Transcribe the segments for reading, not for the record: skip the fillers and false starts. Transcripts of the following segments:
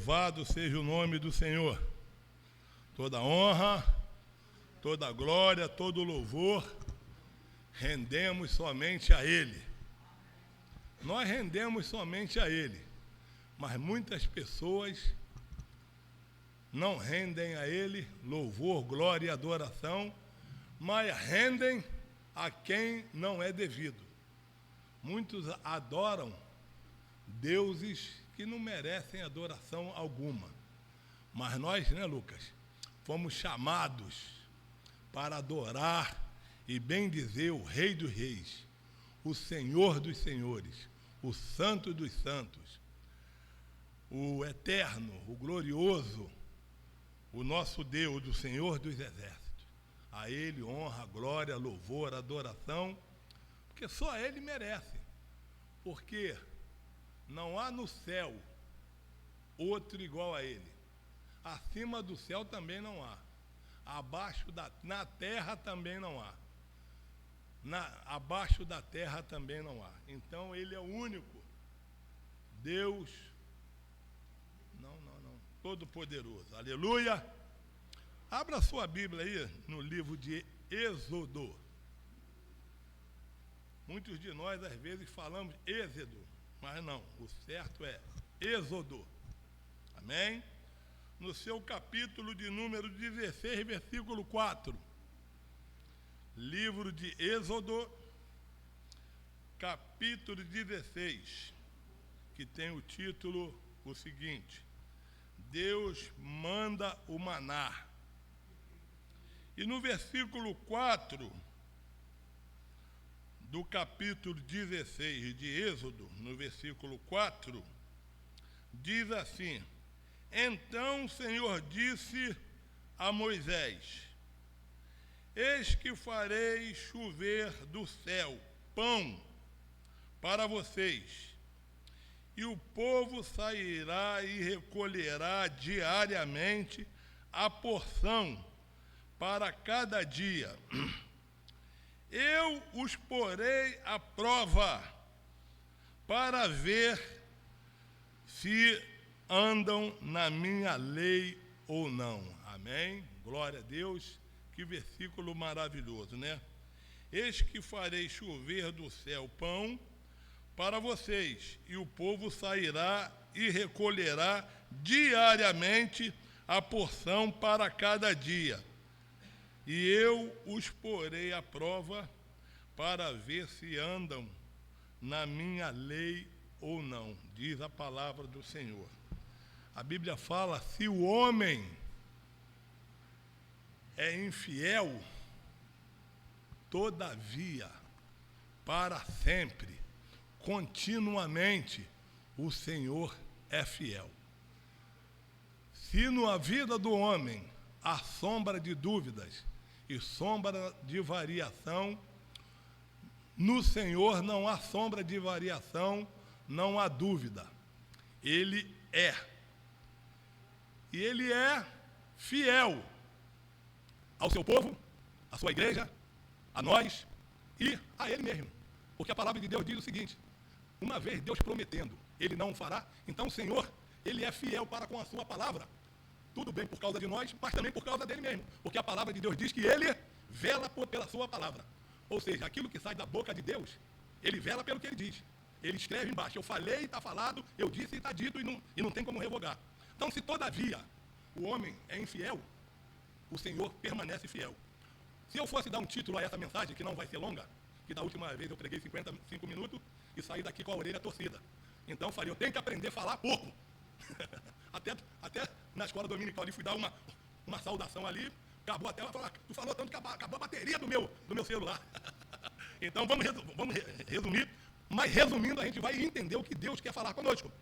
Louvado seja o nome do Senhor. Toda honra, toda glória, todo louvor, rendemos somente a Ele. Nós rendemos somente a Ele, mas muitas pessoas não rendem a Ele louvor, glória e adoração, mas rendem a quem não é devido. Muitos adoram deuses que não merecem adoração alguma. Mas nós, Lucas, fomos chamados para adorar e bendizer o Rei dos Reis, o Senhor dos Senhores, o Santo dos Santos, o Eterno, o Glorioso, o nosso Deus, o Senhor dos Exércitos. A Ele honra, glória, louvor, adoração, porque só Ele merece. Porque não há no céu outro igual a Ele. Acima do céu também não há. Na terra também não há. Abaixo da terra também não há. Então Ele é o único Deus, Todo-Poderoso. Aleluia! Abra sua Bíblia aí no livro de Êxodo. Muitos de nós às vezes falamos Êxodo, mas não, o certo é Êxodo. Amém? No seu capítulo de número 16, versículo 4. Livro de Êxodo, capítulo 16, que tem o título o seguinte: Deus manda o maná. E no versículo 4 do capítulo 16 de Êxodo, no versículo 4, diz assim: Então o Senhor disse a Moisés: Eis que farei chover do céu pão para vocês, e o povo sairá e recolherá diariamente a porção para cada dia. Eu os porei à prova para ver se andam na minha lei ou não. Amém? Glória a Deus. Que versículo maravilhoso, né? Eis que farei chover do céu pão para vocês, e o povo sairá e recolherá diariamente a porção para cada dia. E eu os porei à prova para ver se andam na minha lei ou não, diz a palavra do Senhor. A Bíblia fala: se o homem é infiel, todavia, para sempre, continuamente, o Senhor é fiel. Se na vida do homem há sombra de dúvidas e sombra de variação, no Senhor não há sombra de variação, não há dúvida. Ele é. E Ele é fiel ao seu povo, à sua igreja, a nós e a Ele mesmo. Porque a palavra de Deus diz o seguinte: uma vez Deus prometendo, Ele não o fará. Então o Senhor, Ele é fiel para com a sua palavra. Tudo bem por causa de nós, mas também por causa dele mesmo. Porque a palavra de Deus diz que Ele vela pela sua palavra. Ou seja, aquilo que sai da boca de Deus, Ele vela pelo que Ele diz. Ele escreve embaixo: eu falei e está falado, eu disse e está dito, e não tem como revogar. Então, se todavia o homem é infiel, o Senhor permanece fiel. Se eu fosse dar um título a essa mensagem, que não vai ser longa, que da última vez eu preguei 55 minutos e saí daqui com a orelha torcida. Então eu falei: eu tenho que aprender a falar pouco. até na escola dominical ali fui dar uma saudação ali, acabou até ela falar: tu falou tanto que acabou a bateria do meu celular. Então vamos resumir, mas resumindo a gente vai entender o que Deus quer falar conosco.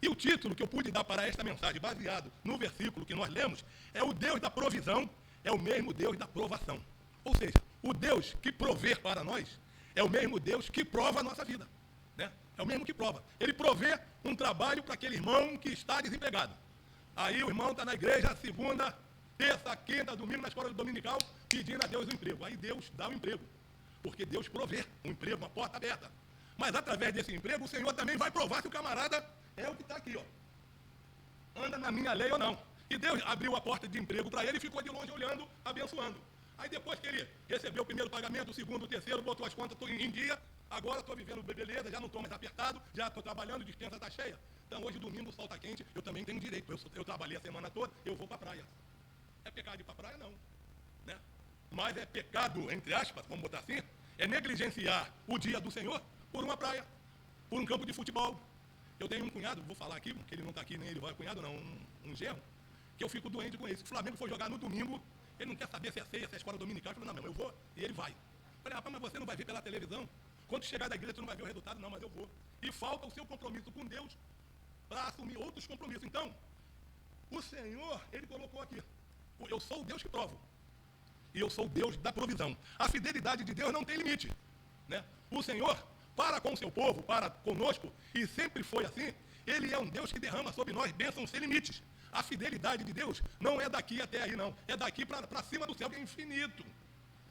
E o título que eu pude dar para esta mensagem, baseado no versículo que nós lemos, é: o Deus da provisão é o mesmo Deus da provação. Ou seja, o Deus que provê para nós é o mesmo Deus que prova a nossa vida, né? É o mesmo que prova. Ele provê um trabalho para aquele irmão que está desempregado. Aí o irmão está na igreja segunda, terça, quinta, domingo, na escola dominical, pedindo a Deus um emprego. Aí Deus dá o emprego, porque Deus provê um emprego, uma porta aberta. Mas através desse emprego, o Senhor também vai provar se o camarada é o que está aqui, ó. anda na minha lei ou não. E Deus abriu a porta de emprego para ele e ficou de longe olhando, abençoando. Aí depois que ele recebeu o primeiro pagamento, o segundo, o terceiro, botou as contas em dia, agora estou vivendo beleza, já não estou mais apertado, já estou trabalhando, a dispensa está cheia. Então hoje, domingo, o sol está quente, eu também tenho direito. Eu trabalhei a semana toda, eu vou para a praia. É pecado ir para a praia? Não. Né? Mas é pecado, entre aspas, vamos botar assim, é negligenciar o dia do Senhor por uma praia, por um campo de futebol. Eu tenho um cunhado, vou falar aqui, que ele não está aqui, nem ele vai, cunhado não, um genro, que eu fico doente com isso. Se o Flamengo for jogar no domingo, ele não quer saber se é ceia, se é escola dominical. Eu falei, não, eu vou, e ele vai. Eu falei, rapaz, mas você não vai ver pela televisão? Quando chegar da igreja, você não vai ver o resultado? Não, mas eu vou. E falta o seu compromisso com Deus para assumir outros compromissos. Então, o Senhor, ele colocou aqui, eu sou o Deus que provo. E eu sou o Deus da provisão. A fidelidade de Deus não tem limite. Né? O Senhor, para com o seu povo, para conosco, e sempre foi assim, ele é um Deus que derrama sobre nós bênçãos sem limites. A fidelidade de Deus não é daqui até aí, não. É daqui para cima do céu, que é infinito.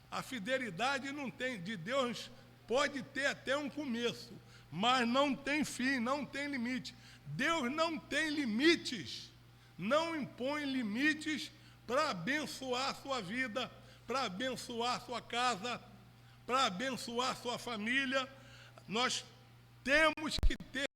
A fidelidade não tem, de Deus pode ter até um começo, mas não tem fim, não tem limite. Deus não tem limites, não impõe limites para abençoar a sua vida, para abençoar a sua casa, para abençoar a sua família. Nós temos que ter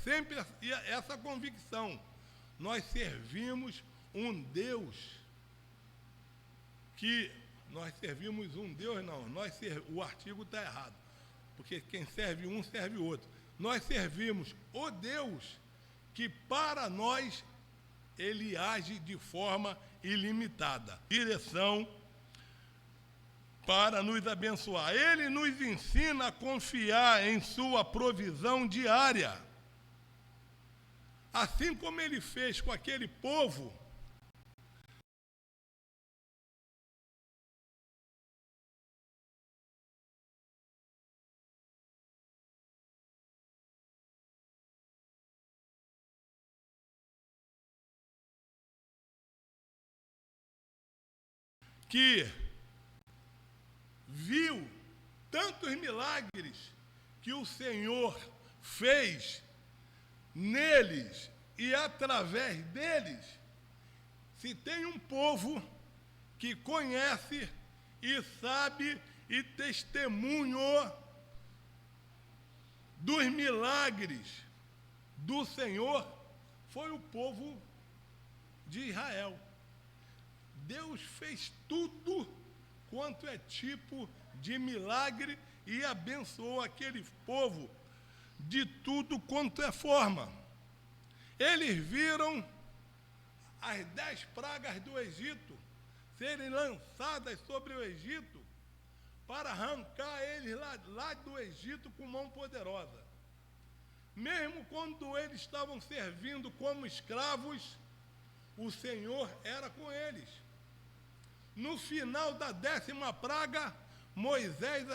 sempre essa convicção. Nós servimos um Deus que... Nós servimos um Deus, não. O artigo está errado. Porque quem serve um, serve o outro. Nós servimos o Deus que, para nós, ele age de forma ilimitada. Direção para nos abençoar. Ele nos ensina a confiar em sua provisão diária. Assim como ele fez com aquele povo, que viu tantos milagres que o Senhor fez neles e através deles. Se tem um povo que conhece e sabe e testemunhou dos milagres do Senhor, foi o povo de Israel. Deus fez tudo quanto é tipo de milagre e abençoou aquele povo de tudo quanto é forma. Eles viram as 10 pragas do Egito serem lançadas sobre o Egito para arrancar eles lá do Egito com mão poderosa. Mesmo quando eles estavam servindo como escravos, o Senhor era com eles. No final da 10ª praga, Moisés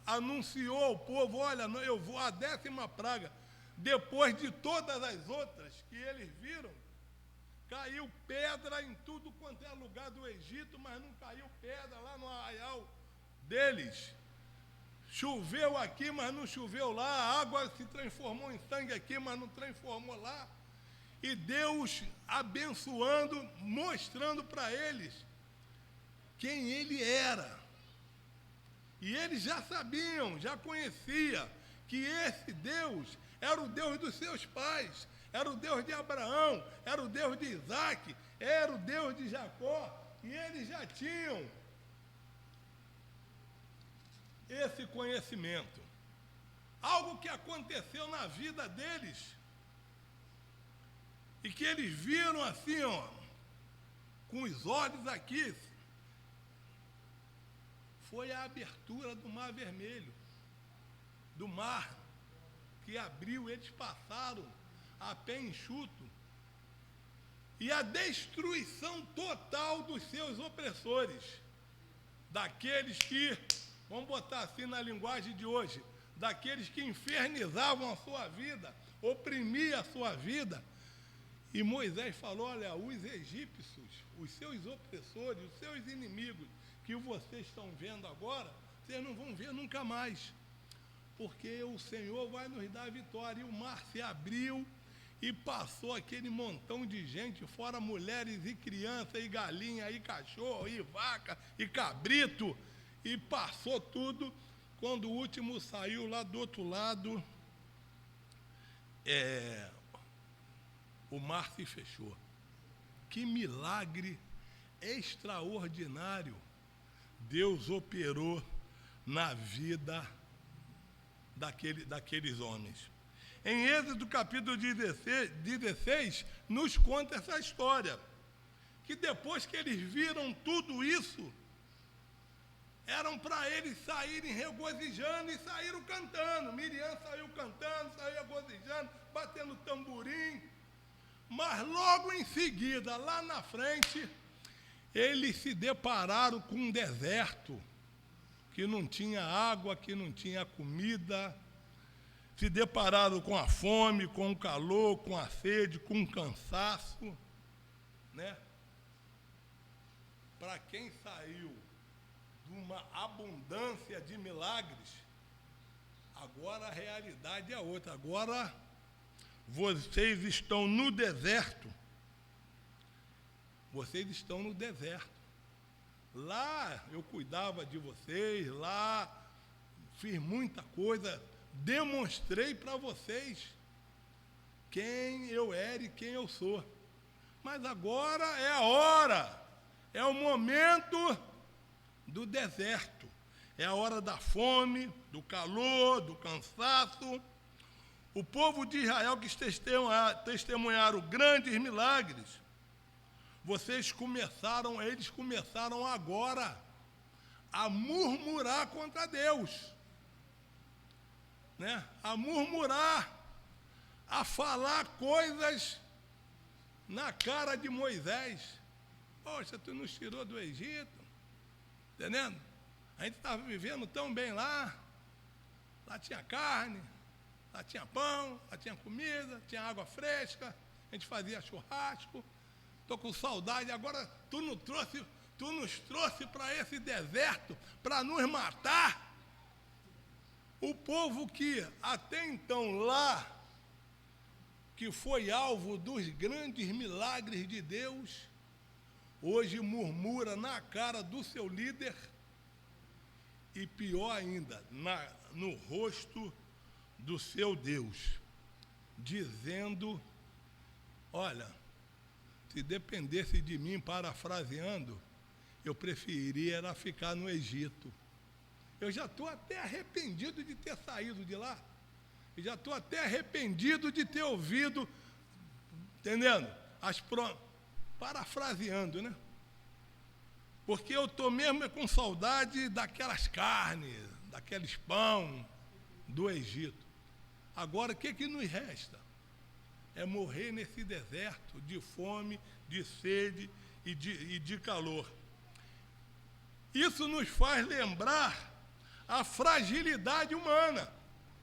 anunciou ao povo: olha, eu vou à 10ª praga. Depois de todas as outras que eles viram, caiu pedra em tudo quanto é lugar do Egito, mas não caiu pedra lá no arraial deles. Choveu aqui, mas não choveu lá. A água se transformou em sangue aqui, mas não transformou lá. E Deus abençoando, mostrando para eles quem Ele era. E eles já sabiam, já conheciam que esse Deus era o Deus dos seus pais, era o Deus de Abraão, era o Deus de Isaac, era o Deus de Jacó, e eles já tinham esse conhecimento. Algo que aconteceu na vida deles, e que eles viram assim, ó, com os olhos aqui, foi a abertura do Mar Vermelho, do mar que abriu, eles passaram a pé enxuto, e a destruição total dos seus opressores, daqueles que, vamos botar assim na linguagem de hoje, daqueles que infernizavam a sua vida, oprimiam a sua vida. E Moisés falou: olha, os egípcios, os seus opressores, os seus inimigos que vocês estão vendo agora, vocês não vão ver nunca mais, porque o Senhor vai nos dar a vitória. E o mar se abriu e passou aquele montão de gente, fora mulheres e crianças, e galinha, e cachorro, e vaca, e cabrito, e passou tudo. Quando o último saiu lá do outro lado, o mar se fechou. Que milagre extraordinário Deus operou na vida daqueles homens. Em Êxodo capítulo 16, nos conta essa história, que depois que eles viram tudo isso, eram para eles saírem regozijando, e saíram cantando. Miriam saiu cantando, saiu regozijando, batendo tamborim. Mas logo em seguida, lá na frente, eles se depararam com um deserto, que não tinha água, que não tinha comida. Se depararam com a fome, com o calor, com a sede, com o cansaço, né? Para quem saiu de uma abundância de milagres, agora a realidade é outra. Agora vocês estão no deserto. Vocês estão no deserto. Lá eu cuidava de vocês, lá fiz muita coisa, demonstrei para vocês quem eu era e quem eu sou. Mas agora é a hora, é o momento do deserto, é a hora da fome, do calor, do cansaço. O povo de Israel, que testemunharam grandes milagres, eles começaram agora a murmurar contra Deus, né? A murmurar, a falar coisas na cara de Moisés. Poxa, tu nos tirou do Egito, entendendo? A gente estava vivendo tão bem lá tinha carne, lá tinha pão, lá tinha comida, tinha água fresca, a gente fazia churrasco. Estou com saudade. Agora tu nos trouxe para esse deserto para nos matar. O povo que até então lá, que foi alvo dos grandes milagres de Deus, hoje murmura na cara do seu líder, e pior ainda, no rosto do seu Deus, dizendo: olha, se dependesse de mim, parafraseando, eu preferiria era ficar no Egito. Eu já estou até arrependido de ter saído de lá. Eu já estou até arrependido de ter ouvido, entendendo? Parafraseando, né? porque eu estou mesmo com saudade daquelas carnes, daqueles pão do Egito. Agora, o que nos resta? É morrer nesse deserto de fome, de sede e de calor. Isso nos faz lembrar a fragilidade humana.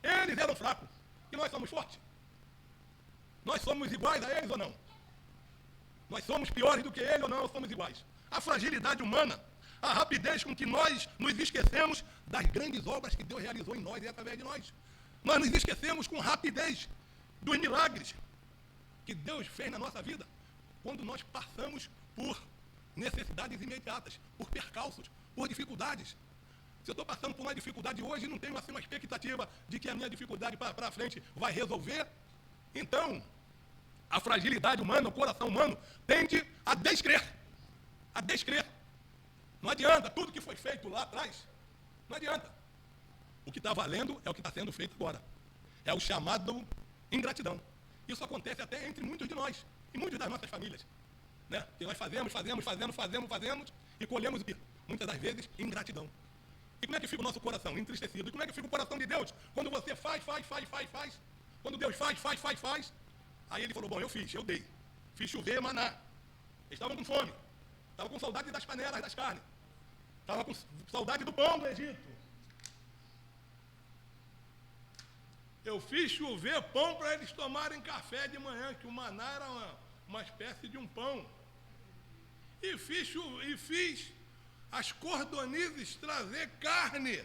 Eles eram fracos e nós somos fortes. Nós somos iguais a eles ou não? Nós somos piores do que eles ou não? Ou somos iguais? A fragilidade humana, a rapidez com que nós nos esquecemos das grandes obras que Deus realizou em nós e através de nós. Nós nos esquecemos com rapidez dos milagres que Deus fez na nossa vida, quando nós passamos por necessidades imediatas, por percalços, por dificuldades. Se eu estou passando por uma dificuldade hoje, não tenho assim uma expectativa de que a minha dificuldade para frente vai resolver. Então, a fragilidade humana, o coração humano, tende a descrer. A descrer. Não adianta, tudo que foi feito lá atrás, não adianta. O que está valendo é o que está sendo feito agora. É o chamado ingratidão. Isso acontece até entre muitos de nós, e muitas das nossas famílias. Né? Que nós fazemos, e colhemos o quê? Muitas das vezes, ingratidão. E como é que fica o nosso coração? Entristecido. E como é que fica o coração de Deus? Quando você faz. Quando Deus faz. Aí ele falou, bom, eu fiz, eu dei. Fiz chover maná. Eles estavam com fome. Estavam com saudade das panelas, das carnes. Estavam com saudade do pão do Egito. Eu fiz chover pão para eles tomarem café de manhã, que o maná era uma espécie de um pão. E fiz as cordonizes trazer carne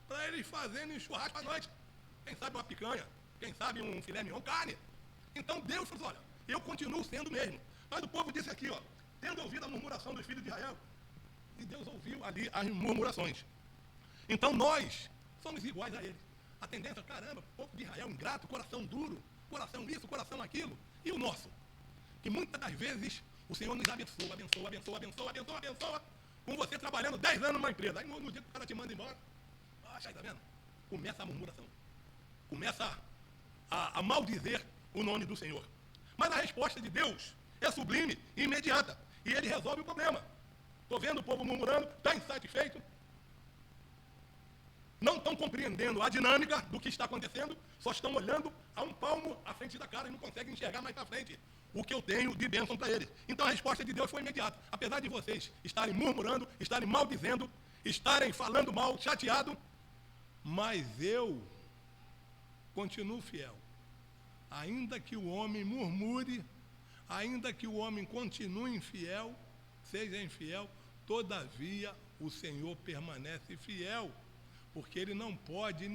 para eles fazerem churrasco para nós. Quem sabe uma picanha, quem sabe um filé mignon, carne. Então Deus falou, olha, eu continuo sendo mesmo. Mas o povo disse aqui, ó, tendo ouvido a murmuração dos filhos de Israel, e Deus ouviu ali as murmurações. Então nós somos iguais a eles. A tendência, caramba, povo de Israel ingrato, coração duro, coração isso, coração aquilo. E o nosso? Que muitas das vezes o Senhor nos abençoa, com você trabalhando 10 anos numa empresa. Aí no dia que o cara te manda embora, tá vendo? Começa a murmuração. Começa a maldizer o nome do Senhor. Mas a resposta de Deus é sublime e imediata. E ele resolve o problema. Estou vendo o povo murmurando, está insatisfeito. Não estão compreendendo a dinâmica do que está acontecendo, só estão olhando a um palmo à frente da cara e não conseguem enxergar mais para frente o que eu tenho de bênção para eles. Então a resposta de Deus foi imediata. Apesar de vocês estarem murmurando, estarem maldizendo, estarem falando mal, chateado, mas eu continuo fiel. Ainda que o homem murmure, ainda que o homem continue infiel, seja infiel, todavia o Senhor permanece fiel, porque ele não pode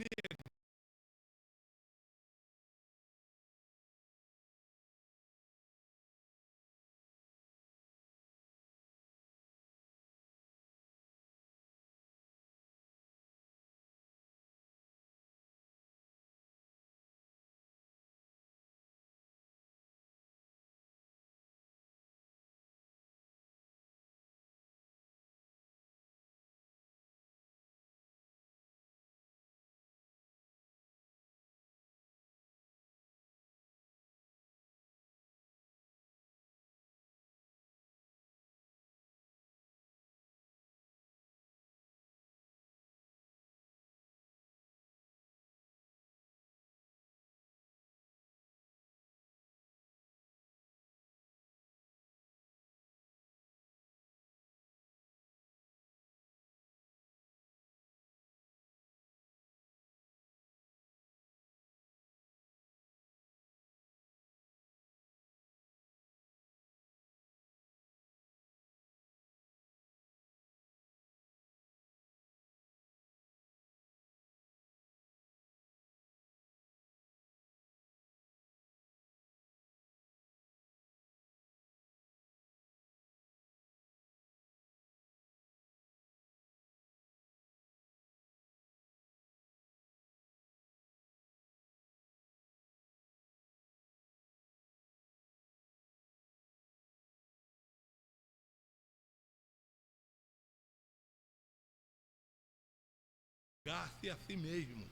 negar-se a si mesmo.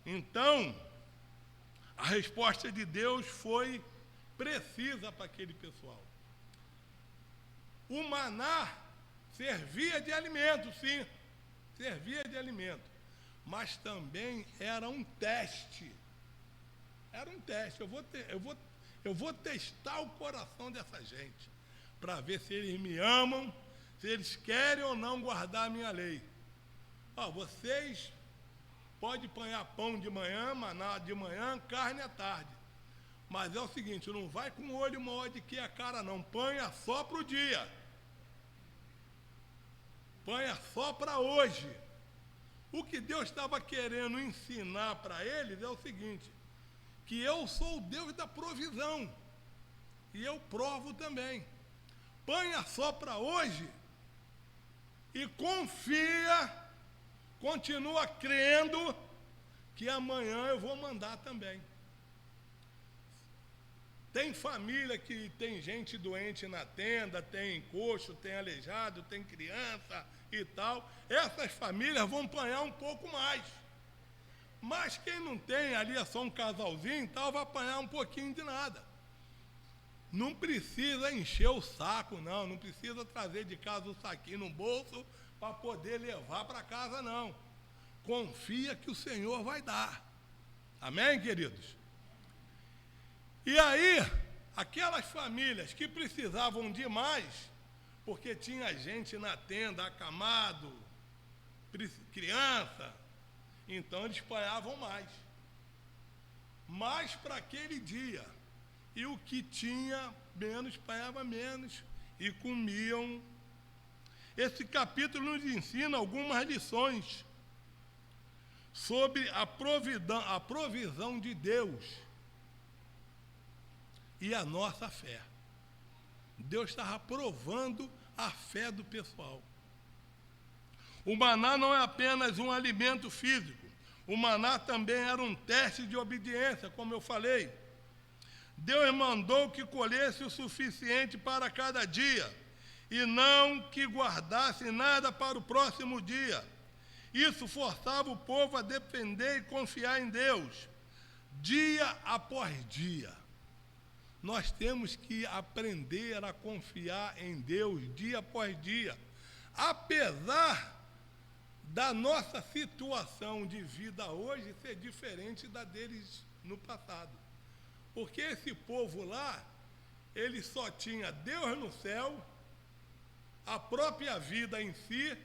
Então, a resposta de Deus foi precisa para aquele pessoal. O maná servia de alimento, sim, servia de alimento, mas também era um teste. Era um teste. Eu vou testar o coração dessa gente, para ver se eles me amam, se eles querem ou não guardar a minha lei. Vocês podem apanhar pão de manhã, maná de manhã, carne à tarde. Mas é o seguinte, não vai com o olho maior de que a cara não, panha só para o dia. Panha só para hoje. O que Deus estava querendo ensinar para eles é o seguinte, que eu sou o Deus da provisão, e eu provo também. Panha só para hoje, e confia, continua crendo, que amanhã eu vou mandar também. Tem família que tem gente doente na tenda, tem coxo, tem aleijado, tem criança e tal. Essas famílias vão apanhar um pouco mais. Mas quem não tem, ali é só um casalzinho e tal, vai apanhar um pouquinho de nada. Não precisa encher o saco, não precisa trazer de casa o saquinho no bolso para poder levar para casa, não. Confia que o Senhor vai dar. Amém, queridos? E aí, aquelas famílias que precisavam de mais, porque tinha gente na tenda, acamado, criança, então eles panhavam mais. Mais para aquele dia. E o que tinha menos, panhava menos e comiam. Esse capítulo nos ensina algumas lições sobre a provisão de Deus e a nossa fé. Deus estava provando a fé do pessoal. O maná não é apenas um alimento físico. O maná também era um teste de obediência, como eu falei. Deus mandou que colhesse o suficiente para cada dia, e não que guardasse nada para o próximo dia. Isso forçava o povo a depender e confiar em Deus, dia após dia. Nós temos que aprender a confiar em Deus dia após dia, apesar da nossa situação de vida hoje ser diferente da deles no passado. Porque esse povo lá, ele só tinha Deus no céu, a própria vida em si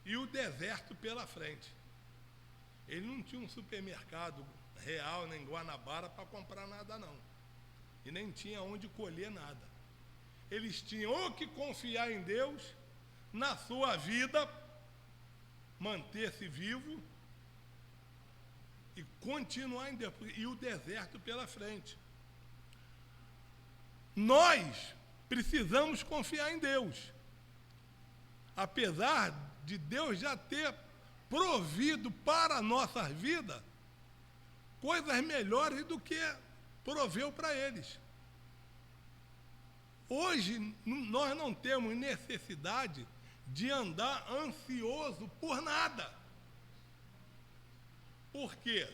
e o deserto pela frente. Ele não tinha um supermercado real, nem Guanabara para comprar nada, não. E nem tinha onde colher nada. Eles tinham ou que confiar em Deus, na sua vida, manter-se vivo e continuar em Deus, e o deserto pela frente. Nós precisamos confiar em Deus. Apesar de Deus já ter provido para a nossa vida coisas melhores do que proveu para eles. Hoje, nós não temos necessidade de andar ansioso por nada. Por quê?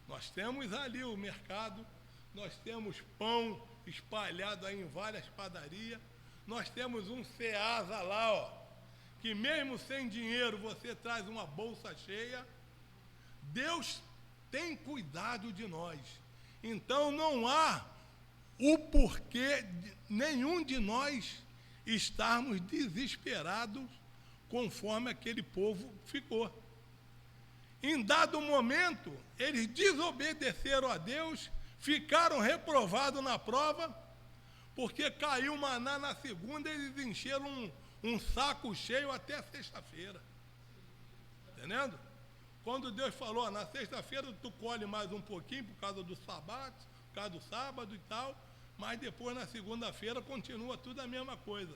Nós temos ali o mercado, nós temos pão espalhado aí em várias padarias, nós temos um Ceasa lá, que mesmo sem dinheiro você traz uma bolsa cheia. Deus tem cuidado de nós. Então não há o porquê de nenhum de nós estarmos desesperados conforme aquele povo ficou. Em dado momento, eles desobedeceram a Deus, ficaram reprovados na prova, porque caiu maná na segunda, eles encheram um saco cheio até sexta-feira. Entendendo? Quando Deus falou, na sexta-feira tu colhe mais um pouquinho por causa do sábado, por causa do sábado e tal, mas depois na segunda-feira continua tudo a mesma coisa.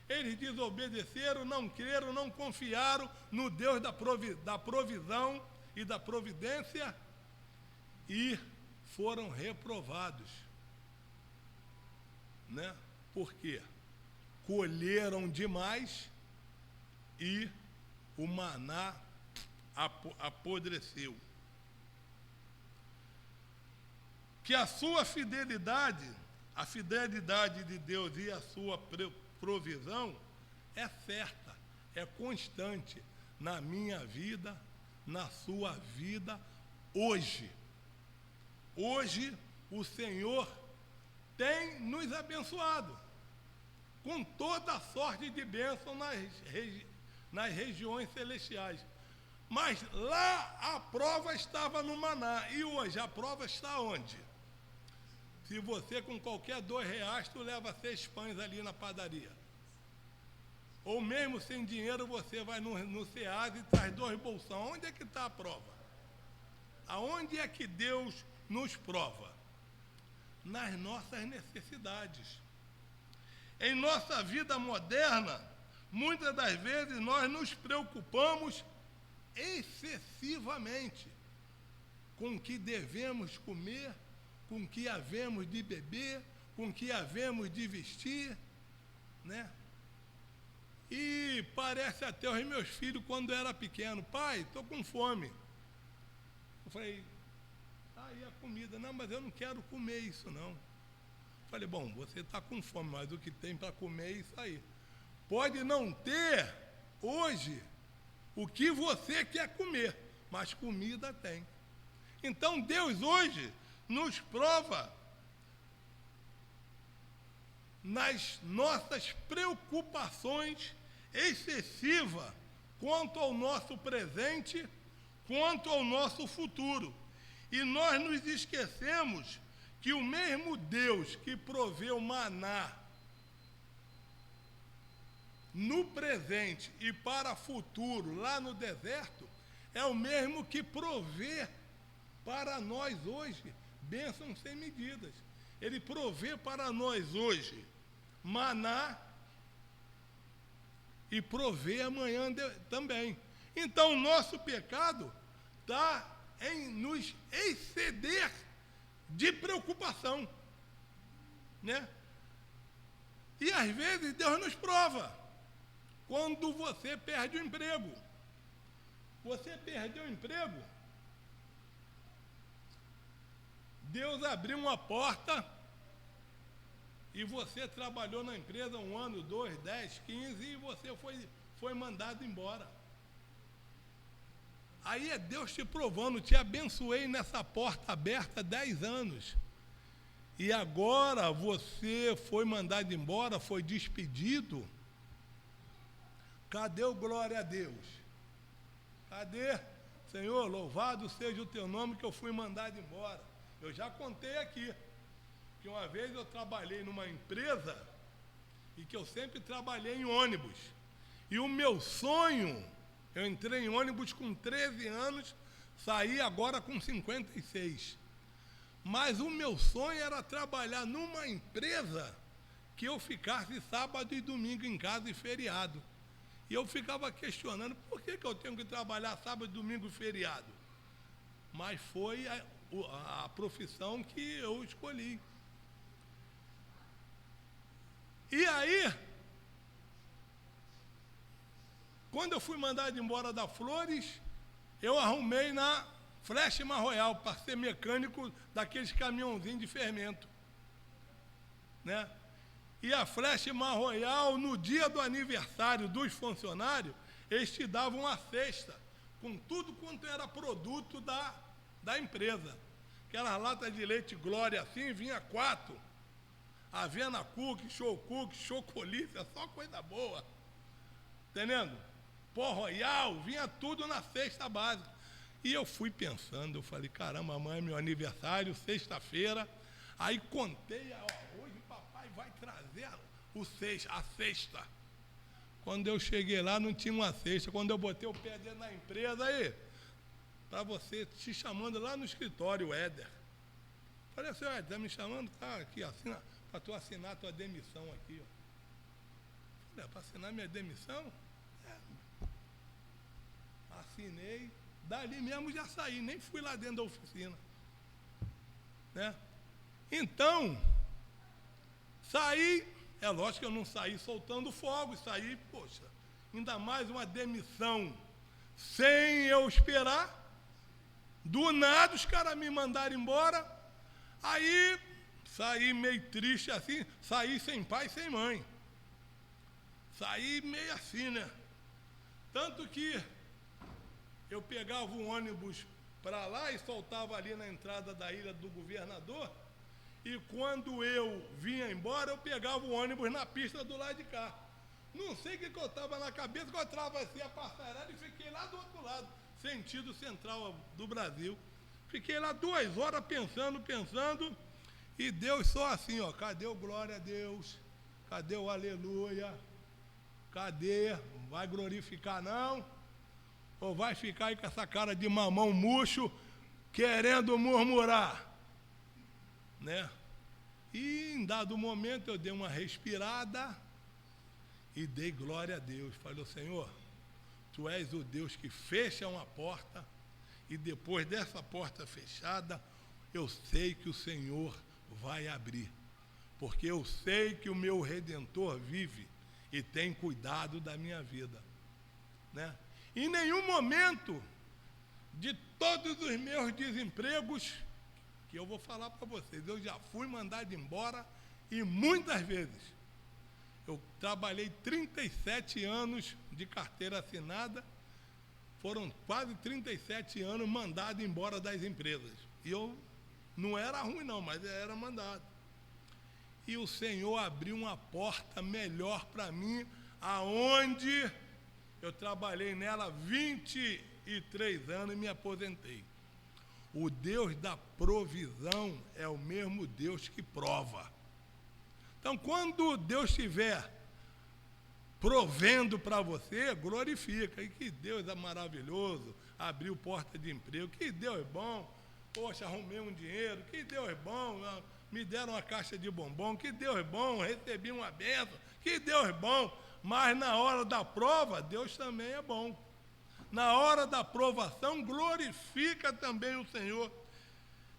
Eles desobedeceram, não creram, não confiaram no Deus da provisão e da providência e foram reprovados. Né? Por quê? Colheram demais e o maná apodreceu. Que a sua fidelidade, a fidelidade de Deus e a sua provisão é certa, é constante na minha vida, na sua vida, hoje. Hoje, o Senhor tem nos abençoado com toda sorte de bênção nas regiões celestiais. Mas lá a prova estava no maná, e hoje a prova está onde? Se você com qualquer R$2, tu leva 6 pães ali na padaria. Ou mesmo sem dinheiro, você vai no Ceasa e traz 2 bolsão. Onde é que está a prova? Aonde é que Deus nos prova? Nas nossas necessidades. Em nossa vida moderna, muitas das vezes nós nos preocupamos excessivamente com o que devemos comer, com o que havemos de beber, com o que havemos de vestir, né? E parece até os meus filhos, quando eu era pequeno: pai, estou com fome. Eu falei: aí a comida. Não, mas eu não quero comer isso, não. Eu falei: bom, você está com fome, mas o que tem para comer é isso aí. Pode não ter hoje o que você quer comer, mas comida tem. Então Deus hoje nos prova nas nossas preocupações excessivas quanto ao nosso presente, quanto ao nosso futuro. E nós nos esquecemos que o mesmo Deus que proveu maná no presente e para futuro lá no deserto, é o mesmo que provê para nós hoje bênçãos sem medidas. Ele provê para nós hoje maná e provê amanhã também. Então, o nosso pecado está em nos exceder de preocupação, né? E às vezes Deus nos prova. Quando você perde o emprego, você perdeu o emprego, Deus abriu uma porta e você trabalhou na empresa 1 ano, 2, 10, 15 e você foi mandado embora. Aí é Deus te provando: te abençoei nessa porta aberta 10 anos. E agora você foi mandado embora, foi despedido. Cadê o glória a Deus? Cadê? Senhor, louvado seja o teu nome que eu fui mandado embora. Eu já contei aqui que uma vez eu trabalhei numa empresa e que eu sempre trabalhei em ônibus. E o meu sonho, eu entrei em ônibus com 13 anos, saí agora com 56. Mas o meu sonho era trabalhar numa empresa que eu ficasse sábado e domingo em casa e feriado. E eu ficava questionando: por que eu tenho que trabalhar sábado, domingo e feriado? Mas foi a profissão que eu escolhi. E aí, quando eu fui mandado embora da Flores, eu arrumei na Fleshman Royal para ser mecânico daqueles caminhãozinhos de fermento, né? E a Fleshman Royal, no dia do aniversário dos funcionários, eles te davam uma cesta com tudo quanto era produto da empresa. Aquelas latas de leite Glória assim, vinha 4. Avena Cookie, Chocolícia, só coisa boa. Entendendo? Pó Royal, vinha tudo na cesta básica. E eu fui pensando, eu falei: caramba, amanhã é meu aniversário, sexta-feira. Aí contei: hoje papai vai trazer a cesta. Quando eu cheguei lá, não tinha uma cesta. Quando eu botei o pé dentro da empresa, aí, para você, te chamando lá no escritório, Éder. Falei assim: Éder, está me chamando? Tá aqui, assina, para tu assinar a tua demissão aqui, ó. Falei: para assinar minha demissão? Assinei, dali mesmo já saí, nem fui lá dentro da oficina, né? Então, saí, é lógico que eu não saí soltando fogo, saí, poxa, ainda mais uma demissão, sem eu esperar, do nada os caras me mandaram embora, aí saí meio triste assim, saí sem pai e sem mãe. saí meio assim, né? Tanto que eu pegava um ônibus para lá e soltava ali na entrada da Ilha do Governador, e quando eu vinha embora, eu pegava o ônibus na pista do lado de cá. Não sei o que eu estava na cabeça, que eu atravessei a passarela e fiquei lá do outro lado, sentido central do Brasil. Fiquei lá 2 horas pensando, e Deus só assim, ó, cadê o glória a Deus? Cadê o aleluia? Cadê? Vai glorificar não? Ou vai ficar aí com essa cara de mamão murcho, querendo murmurar? Né? E em dado momento eu dei uma respirada e dei glória a Deus. Falei, Senhor, Tu és o Deus que fecha uma porta, e depois dessa porta fechada, eu sei que o Senhor vai abrir, porque eu sei que o meu Redentor vive e tem cuidado da minha vida, né? Em nenhum momento de todos os meus desempregos, que eu vou falar para vocês, eu já fui mandado embora, e muitas vezes. Eu trabalhei 37 anos de carteira assinada, foram quase 37 anos mandado embora das empresas. E eu não era ruim não, mas era mandado. E o Senhor abriu uma porta melhor para mim, aonde eu trabalhei nela 23 anos e me aposentei. O Deus da provisão é o mesmo Deus que prova. Então, quando Deus estiver provendo para você, glorifica. E que Deus é maravilhoso, abriu porta de emprego, que Deus é bom, poxa, arrumei um dinheiro, que Deus é bom, me deram uma caixa de bombom, que Deus é bom, recebi uma bênção, que Deus é bom. Mas na hora da prova, Deus também é bom. Na hora da provação, glorifica também o Senhor.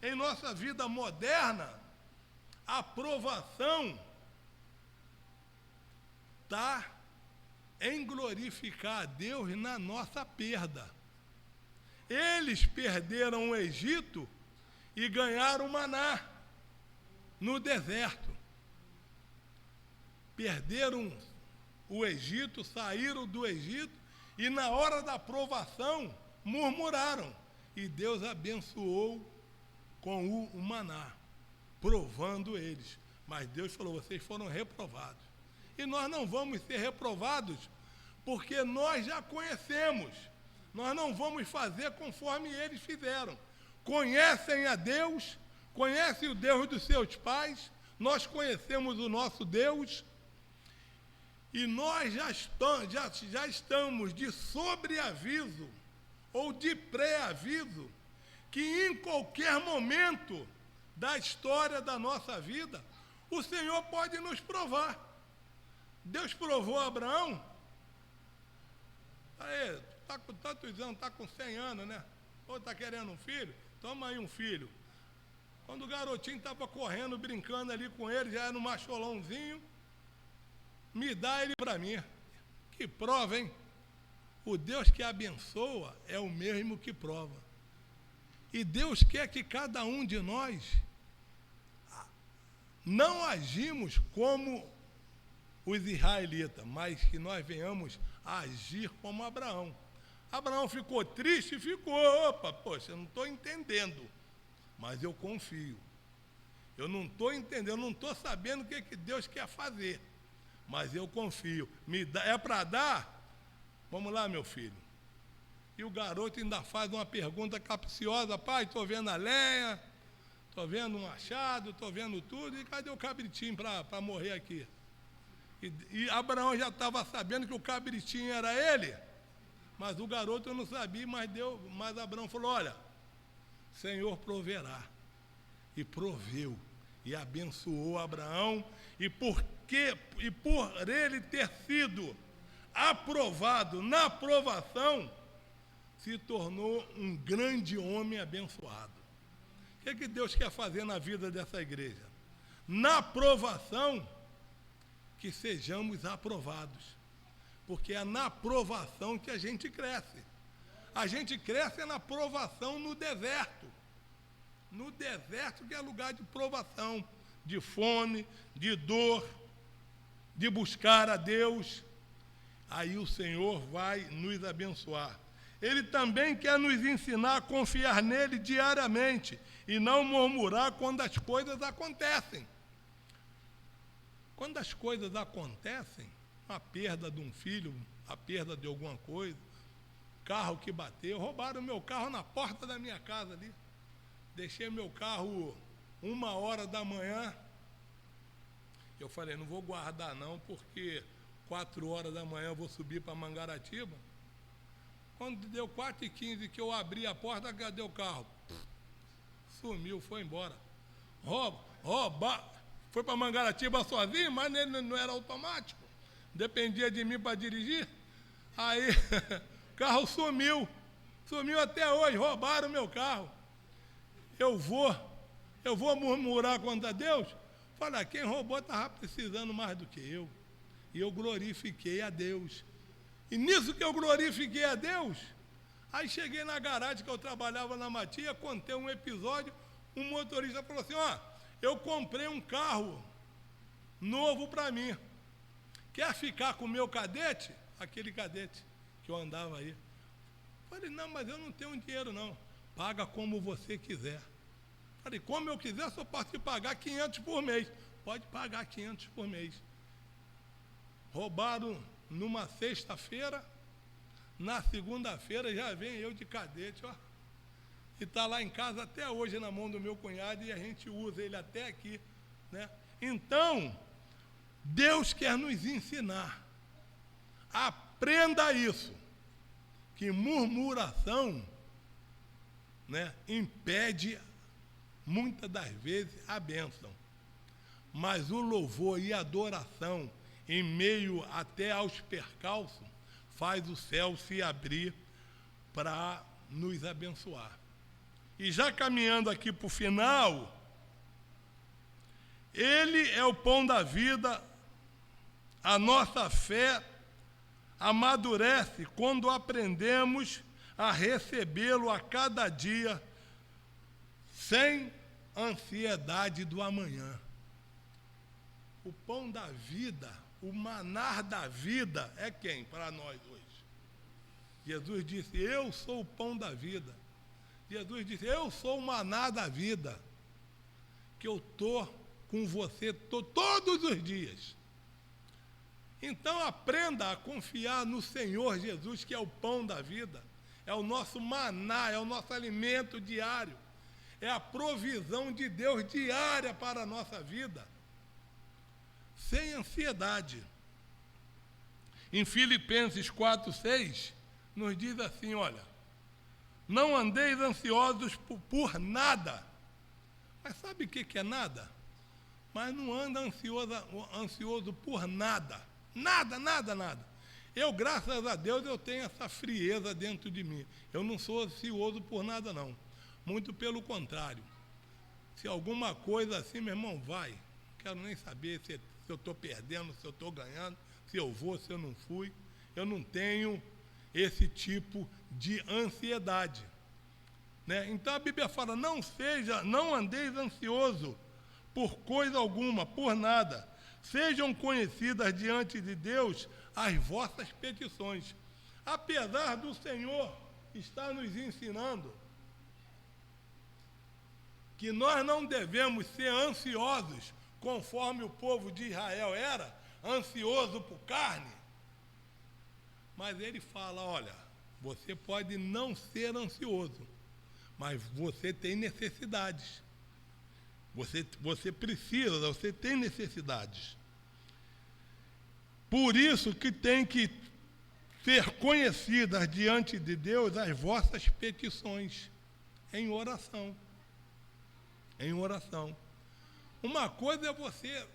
Em nossa vida moderna, a provação está em glorificar a Deus na nossa perda. Eles perderam o Egito e ganharam o maná no deserto. Perderam o Egito, saíram do Egito, e na hora da provação murmuraram, e Deus abençoou com o maná, provando eles. Mas Deus falou, vocês foram reprovados. E nós não vamos ser reprovados, porque nós já conhecemos. Nós não vamos fazer conforme eles fizeram. Conhecem a Deus, conhecem o Deus dos seus pais, nós conhecemos o nosso Deus, e nós já estamos de sobreaviso, ou de pré-aviso, que em qualquer momento da história da nossa vida, o Senhor pode nos provar. Deus provou a Abraão. Aí, está com tantos anos, está com 100 anos, né? Ou está querendo um filho? Toma aí um filho. Quando o garotinho estava correndo, brincando ali com ele, já era um macholãozinho, me dá ele para mim. Que prova, hein? O Deus que abençoa é o mesmo que prova. E Deus quer que cada um de nós não agimos como os israelitas, mas que nós venhamos a agir como Abraão. Abraão ficou triste? Ficou. Opa, poxa, eu não estou entendendo, mas eu confio. Eu não estou entendendo, eu não estou sabendo o que Deus quer fazer, mas eu confio. É para dar? Vamos lá, meu filho. E o garoto ainda faz uma pergunta capciosa, pai, estou vendo a lenha, estou vendo um machado, estou vendo tudo, e cadê o cabritinho para morrer aqui? E Abraão já estava sabendo que o cabritinho era ele, mas o garoto não sabia, mas Abraão falou, olha, Senhor proverá. E proveu, e abençoou Abraão, e por ele ter sido aprovado na provação, se tornou um grande homem abençoado. O que Deus quer fazer na vida dessa igreja? Na provação, que sejamos aprovados, porque é na provação que a gente cresce. A gente cresce na provação no deserto. No deserto, que é lugar de provação, de fome, de dor, de buscar a Deus, aí o Senhor vai nos abençoar. Ele também quer nos ensinar a confiar nele diariamente e não murmurar quando as coisas acontecem. Quando as coisas acontecem, a perda de um filho, a perda de alguma coisa, carro que bateu, roubaram meu carro na porta da minha casa ali. Deixei meu carro 1h da manhã. Eu falei, não vou guardar não, porque 4h da manhã eu vou subir para Mangaratiba. Quando deu 4h15 que eu abri a porta, cadê o carro? Sumiu, foi embora. Rouba. Foi para Mangaratiba sozinho, mas ele não era automático. Dependia de mim para dirigir. Aí, o carro sumiu. Sumiu até hoje, roubaram meu carro. Eu vou murmurar contra Deus? Fala, quem roubou estava precisando mais do que eu. E eu glorifiquei a Deus. E nisso que eu glorifiquei a Deus, aí cheguei na garagem que eu trabalhava na Matia, contei um episódio, um motorista falou assim, eu comprei um carro novo para mim. Quer ficar com o meu cadete? Aquele cadete que eu andava aí. Falei, não, mas eu não tenho dinheiro não. Paga como você quiser. Falei, como eu quiser, só posso te pagar 500 por mês. Pode pagar 500 por mês. Roubaram numa sexta-feira, na segunda-feira já vem eu de cadete, e está lá em casa até hoje na mão do meu cunhado e a gente usa ele até aqui, né? Então, Deus quer nos ensinar. Aprenda isso, que murmuração, né, impede muitas das vezes a bênção. Mas o louvor e a adoração, em meio até aos percalços, faz o céu se abrir para nos abençoar. E já caminhando aqui para o final, Ele é o pão da vida, a nossa fé amadurece quando aprendemos a recebê-lo a cada dia, sem ansiedade do amanhã. O pão da vida, o maná da vida é quem para nós hoje? Jesus disse, eu sou o pão da vida. Jesus disse, eu sou o maná da vida, que eu estou com você todos os dias. Então aprenda a confiar no Senhor Jesus, que é o pão da vida, é o nosso maná, é o nosso alimento diário, é a provisão de Deus diária para a nossa vida, sem ansiedade. Em Filipenses 4:6, nos diz assim, olha, não andeis ansiosos por nada. Mas sabe o que é nada? Mas não anda ansioso por nada. Nada. Eu, graças a Deus, eu tenho essa frieza dentro de mim. Eu não sou ansioso por nada, não. Muito pelo contrário. Se alguma coisa assim, meu irmão, vai. Não quero nem saber se eu estou perdendo, se eu estou ganhando, se eu vou, se eu não fui. Eu não tenho esse tipo de ansiedade, né? Então a Bíblia fala, não andeis ansioso por coisa alguma, por nada. Sejam conhecidas diante de Deus as vossas petições. Apesar do Senhor estar nos ensinando que nós não devemos ser ansiosos, conforme o povo de Israel era, ansioso por carne, mas ele fala, olha, você pode não ser ansioso, mas você tem necessidades. Você precisa, você tem necessidades. Por isso que tem que ser conhecidas diante de Deus as vossas petições, em oração. Em oração. Uma coisa é você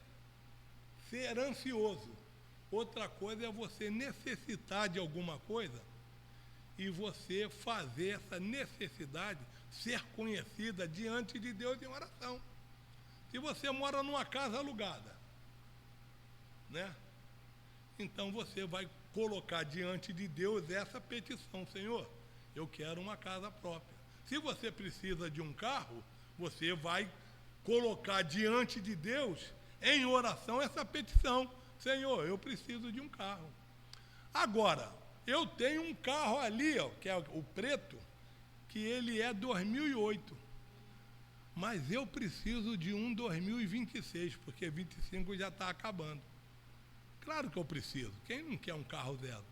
ser ansioso, outra coisa é você necessitar de alguma coisa e você fazer essa necessidade ser conhecida diante de Deus em oração. Se você mora numa casa alugada, né? Então você vai colocar diante de Deus essa petição, Senhor, eu quero uma casa própria. Se você precisa de um carro, você vai colocar diante de Deus, em oração, essa petição, Senhor, eu preciso de um carro. Agora, eu tenho um carro ali, ó, que é o preto, que ele é 2008. Mas eu preciso de um 2026, porque 25 já está acabando. Claro que eu preciso. Quem não quer um carro zero?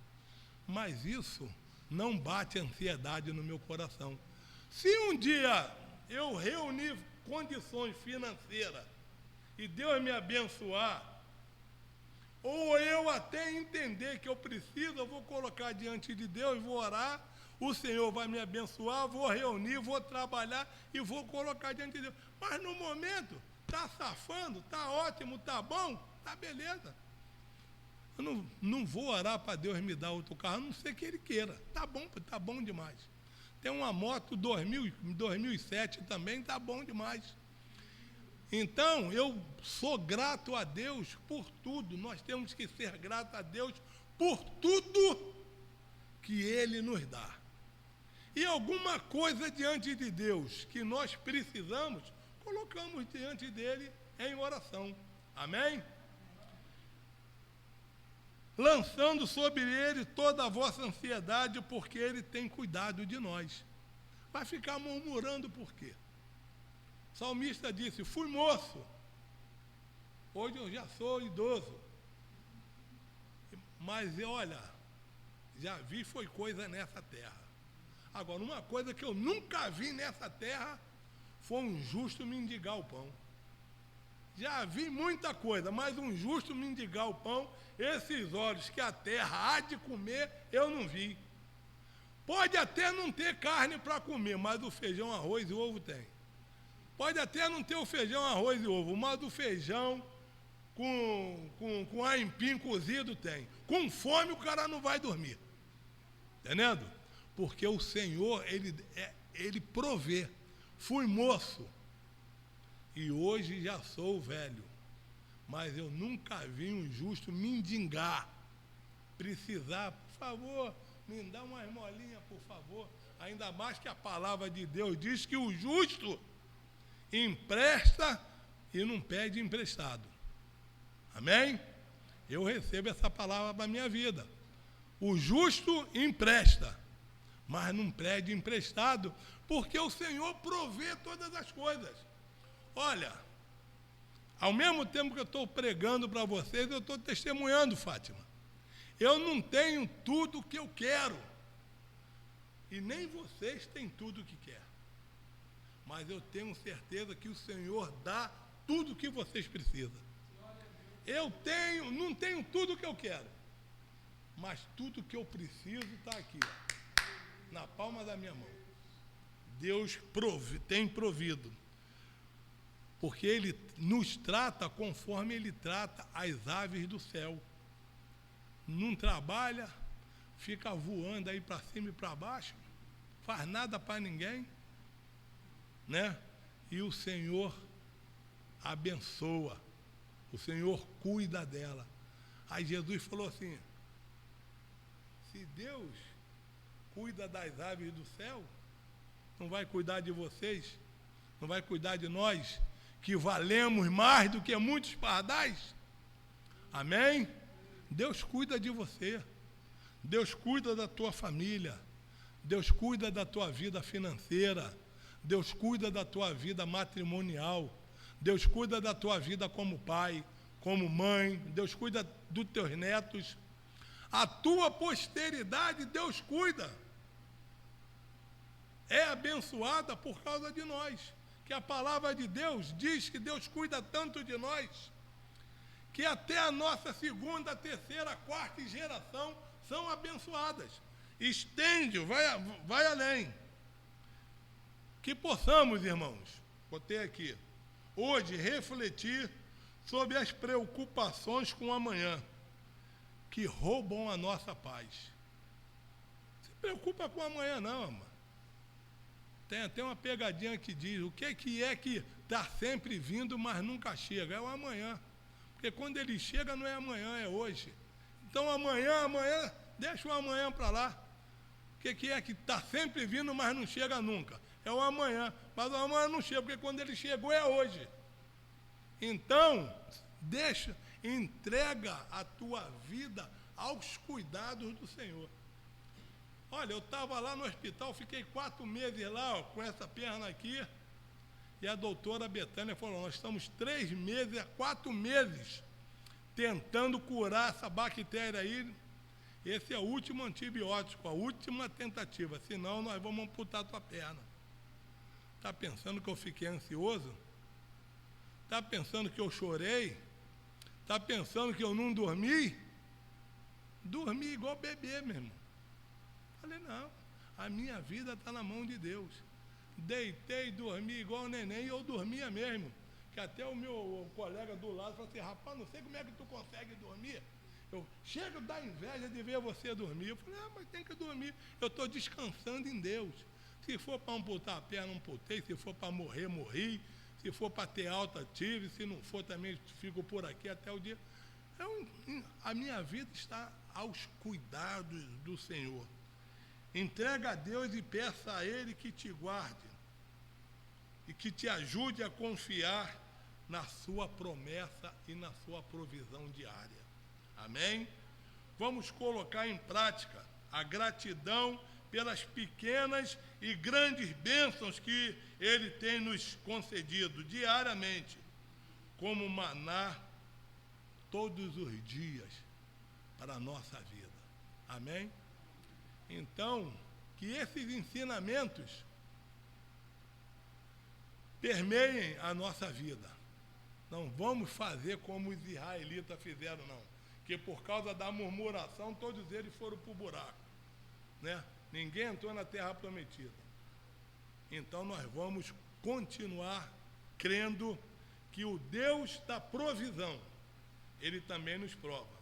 Mas isso não bate ansiedade no meu coração. Se um dia eu reunir condições financeiras e Deus me abençoar, ou eu até entender que eu preciso, eu vou colocar diante de Deus, vou orar, o Senhor vai me abençoar, vou reunir, vou trabalhar e vou colocar diante de Deus. Mas no momento, está safando, está ótimo, está bom, está beleza. Eu não vou orar para Deus me dar outro carro, a não ser que Ele queira. Está bom demais. Tem uma moto 2007 também, está bom demais. Então, eu sou grato a Deus por tudo. Nós temos que ser gratos a Deus por tudo que Ele nos dá. E alguma coisa diante de Deus que nós precisamos, colocamos diante dEle em oração. Amém? Lançando sobre Ele toda a vossa ansiedade, porque Ele tem cuidado de nós. Vai ficar murmurando por quê? O salmista disse, fui moço, hoje eu já sou idoso. Mas olha, já vi foi coisa nessa terra. Agora, uma coisa que eu nunca vi nessa terra foi um justo mendigar o pão. Já vi muita coisa, mas um justo mendigar o pão, esses olhos que a terra há de comer, eu não vi. Pode até não ter carne para comer, mas o feijão, arroz e ovo tem. Pode até não ter o feijão, arroz e ovo, mas o feijão com aipim cozido tem. Com fome o cara não vai dormir. Entendendo? Porque o Senhor, Ele provê. Fui moço e hoje já sou velho, mas eu nunca vi um justo mendigar, precisar, por favor, me dá uma esmolinha, por favor. Ainda mais que a palavra de Deus diz que o justo empresta e não pede emprestado. Amém? Eu recebo essa palavra para a minha vida. O justo empresta, mas não pede emprestado, porque o Senhor provê todas as coisas. Olha, ao mesmo tempo que eu estou pregando para vocês, eu estou testemunhando, Fátima. Eu não tenho tudo o que eu quero, e nem vocês têm tudo o que querem. Mas eu tenho certeza que o Senhor dá tudo o que vocês precisam. Não tenho tudo o que eu quero, mas tudo o que eu preciso está aqui, ó, na palma da minha mão. Deus tem provido, porque Ele nos trata conforme Ele trata as aves do céu. Não trabalha, fica voando aí para cima e para baixo, faz nada para ninguém, né? E o Senhor abençoa, o Senhor cuida dela. Aí Jesus falou assim, se Deus cuida das aves do céu, não vai cuidar de vocês? Não vai cuidar de nós, que valemos mais do que muitos pardais? Amém? Deus cuida de você, Deus cuida da tua família, Deus cuida da tua vida financeira, Deus cuida da tua vida matrimonial, Deus cuida da tua vida como pai, como mãe, Deus cuida dos teus netos, a tua posteridade Deus cuida, é abençoada por causa de nós, que a palavra de Deus diz que Deus cuida tanto de nós, que até a nossa segunda, terceira, quarta geração são abençoadas. Estende, vai além. Que possamos, irmãos, botei aqui, hoje refletir sobre as preocupações com o amanhã, que roubam a nossa paz. Não se preocupa com o amanhã não, irmão. Tem até uma pegadinha que diz, o que é que está sempre vindo, mas nunca chega? É o amanhã. Porque quando ele chega não é amanhã, é hoje. Então amanhã, deixa o amanhã para lá. O que é que está sempre vindo, mas não chega nunca? É o amanhã. Mas o amanhã não chega, porque quando ele chegou é hoje. Então, entrega a tua vida aos cuidados do Senhor. Olha, eu estava lá no hospital, fiquei 4 meses lá, ó, com essa perna aqui, e a doutora Betânia falou, nós estamos 3 meses, 4 meses, tentando curar essa bactéria aí. Esse é o último antibiótico, a última tentativa, senão nós vamos amputar a tua perna. Está pensando que eu fiquei ansioso? Está pensando que eu chorei? Está pensando que eu não dormi? Dormi igual bebê, meu irmão. Falei, não, a minha vida está na mão de Deus. Deitei, dormi igual neném, e eu dormia mesmo. Que até o meu colega do lado falou assim, rapaz, não sei como é que tu consegue dormir. Eu chego da inveja de ver você dormir. Eu falei, mas tem que dormir. Eu estou descansando em Deus. Se for para amputar a perna, amputei. Se for para morrer, morri. Se for para ter alta, tive. Se não for, também fico por aqui até o dia. A minha vida está aos cuidados do Senhor. Entrega a Deus e peça a Ele que te guarde e que te ajude a confiar na sua promessa e na sua provisão diária. Amém? Vamos colocar em prática a gratidão pelas pequenas e grandes bênçãos que Ele tem nos concedido diariamente, como maná todos os dias para a nossa vida. Amém? Então, que esses ensinamentos permeiem a nossa vida. Não vamos fazer como os israelitas fizeram, não. Que por causa da murmuração, todos eles foram para o buraco. Né? Ninguém entrou na terra prometida. Então, nós vamos continuar crendo que o Deus da provisão, Ele também nos prova.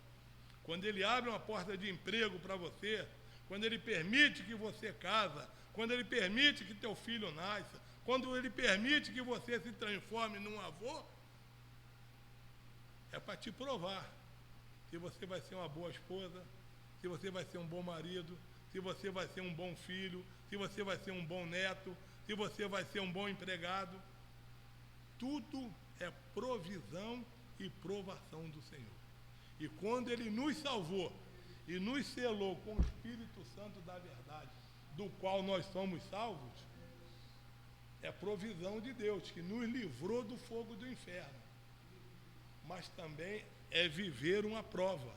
Quando Ele abre uma porta de emprego para você, quando Ele permite que você casa, quando Ele permite que teu filho nasça, quando Ele permite que você se transforme num avô, é para te provar se você vai ser uma boa esposa, se você vai ser um bom marido, se você vai ser um bom filho, se você vai ser um bom neto, se você vai ser um bom empregado. Tudo é provisão e provação do Senhor. E quando Ele nos salvou e nos selou com o Espírito Santo da verdade, do qual nós somos salvos, é provisão de Deus, que nos livrou do fogo do inferno. Mas também é viver uma prova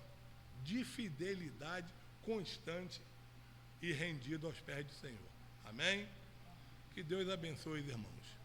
de fidelidade constante e rendido aos pés do Senhor. Amém? Que Deus abençoe os irmãos.